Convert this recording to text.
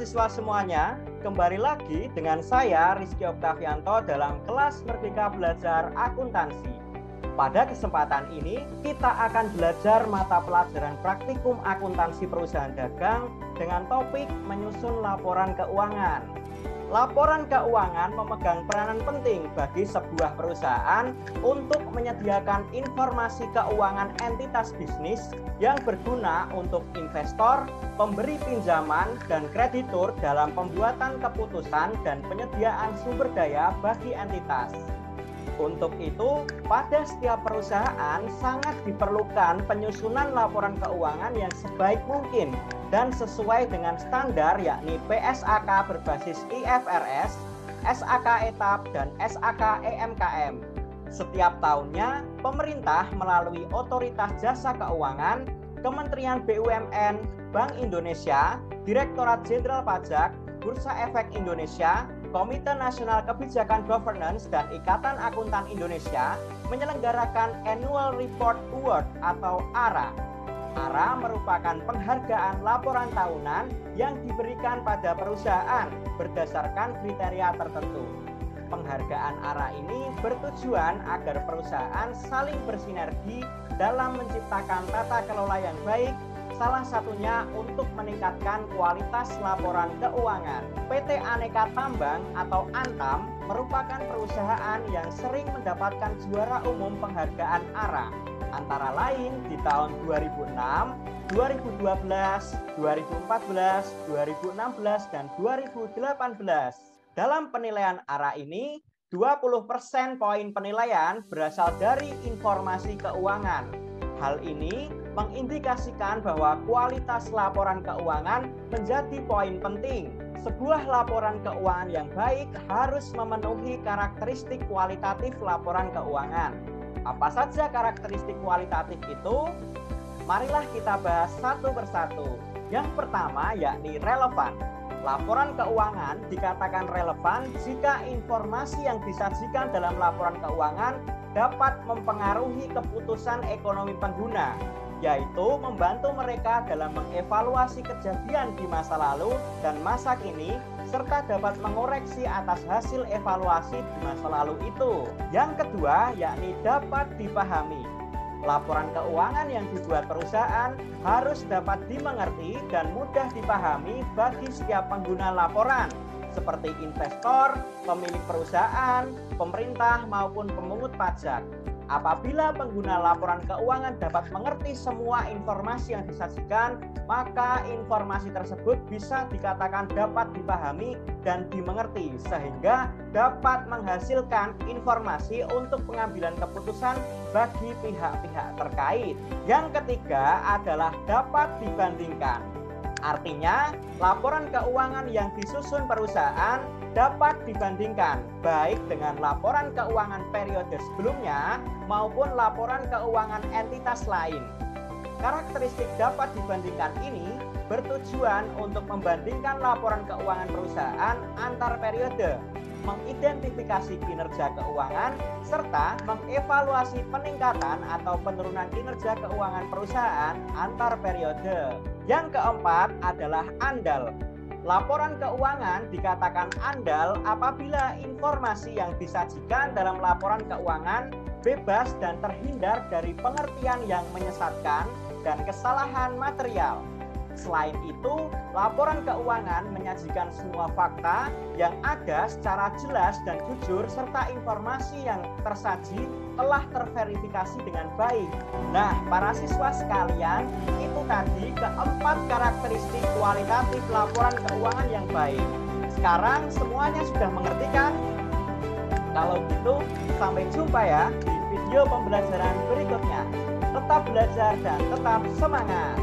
mahasiswa semuanya, kembali lagi dengan saya Rizky Oktavianto dalam kelas Merdeka Belajar Akuntansi. Pada kesempatan ini, kita akan belajar mata pelajaran praktikum akuntansi perusahaan dagang dengan topik menyusun laporan keuangan. Laporan keuangan memegang peranan penting bagi sebuah perusahaan untuk menyediakan informasi keuangan entitas bisnis yang berguna untuk investor, pemberi pinjaman, dan kreditur dalam pembuatan keputusan dan penyediaan sumber daya bagi entitas. Untuk itu, pada setiap perusahaan sangat diperlukan penyusunan laporan keuangan yang sebaik mungkin dan sesuai dengan standar, yakni PSAK berbasis IFRS, SAK ETAP, dan SAK EMKM. Setiap tahunnya, pemerintah melalui Otoritas Jasa Keuangan, Kementerian BUMN, Bank Indonesia, Direktorat Jenderal Pajak, Bursa Efek Indonesia, Komite Nasional Kebijakan Governance, dan Ikatan Akuntan Indonesia menyelenggarakan Annual Report Award atau ARA. ARA merupakan penghargaan laporan tahunan yang diberikan pada perusahaan berdasarkan kriteria tertentu. Penghargaan ARA ini bertujuan agar perusahaan saling bersinergi dalam menciptakan tata kelola yang baik, salah satunya untuk meningkatkan kualitas laporan keuangan. PT Aneka Tambang atau Antam merupakan perusahaan yang sering mendapatkan juara umum penghargaan ARA, antara lain di tahun 2006, 2012, 2014, 2016, dan 2018. Dalam penilaian ARA ini, 20% poin penilaian berasal dari informasi keuangan. Hal ini mengindikasikan bahwa kualitas laporan keuangan menjadi poin penting. Sebuah laporan keuangan yang baik harus memenuhi karakteristik kualitatif laporan keuangan. Apa saja karakteristik kualitatif itu? Marilah kita bahas satu persatu. Yang pertama yakni relevan. Laporan keuangan dikatakan relevan jika informasi yang disajikan dalam laporan keuangan dapat mempengaruhi keputusan ekonomi pengguna, yaitu membantu mereka dalam mengevaluasi kejadian di masa lalu dan masa kini, serta dapat mengoreksi atas hasil evaluasi di masa lalu itu. Yang kedua, yakni dapat dipahami. Laporan keuangan yang dibuat perusahaan harus dapat dimengerti dan mudah dipahami bagi setiap pengguna laporan, seperti investor, pemilik perusahaan, pemerintah, maupun pemungut pajak. Apabila pengguna laporan keuangan dapat mengerti semua informasi yang disajikan, maka informasi tersebut bisa dikatakan dapat dipahami dan dimengerti, sehingga dapat menghasilkan informasi untuk pengambilan keputusan bagi pihak-pihak terkait. Yang ketiga adalah dapat dibandingkan. Artinya, laporan keuangan yang disusun perusahaan dapat dibandingkan baik dengan laporan keuangan periode sebelumnya maupun laporan keuangan entitas lain. Karakteristik dapat dibandingkan ini bertujuan untuk membandingkan laporan keuangan perusahaan antar periode, mengidentifikasi kinerja keuangan, serta mengevaluasi peningkatan atau penurunan kinerja keuangan perusahaan antar periode. Yang keempat adalah andal. Laporan keuangan dikatakan andal apabila informasi yang disajikan dalam laporan keuangan bebas dan terhindar dari pengertian yang menyesatkan dan kesalahan material. Selain itu, laporan keuangan menyajikan semua fakta yang ada secara jelas dan jujur, serta informasi yang tersaji telah terverifikasi dengan baik. Nah, para siswa sekalian, itu tadi keempat karakteristik kualitatif laporan keuangan yang baik. Sekarang semuanya sudah mengerti kan? Kalau gitu, sampai jumpa ya di video pembelajaran berikutnya. Tetap belajar dan tetap semangat.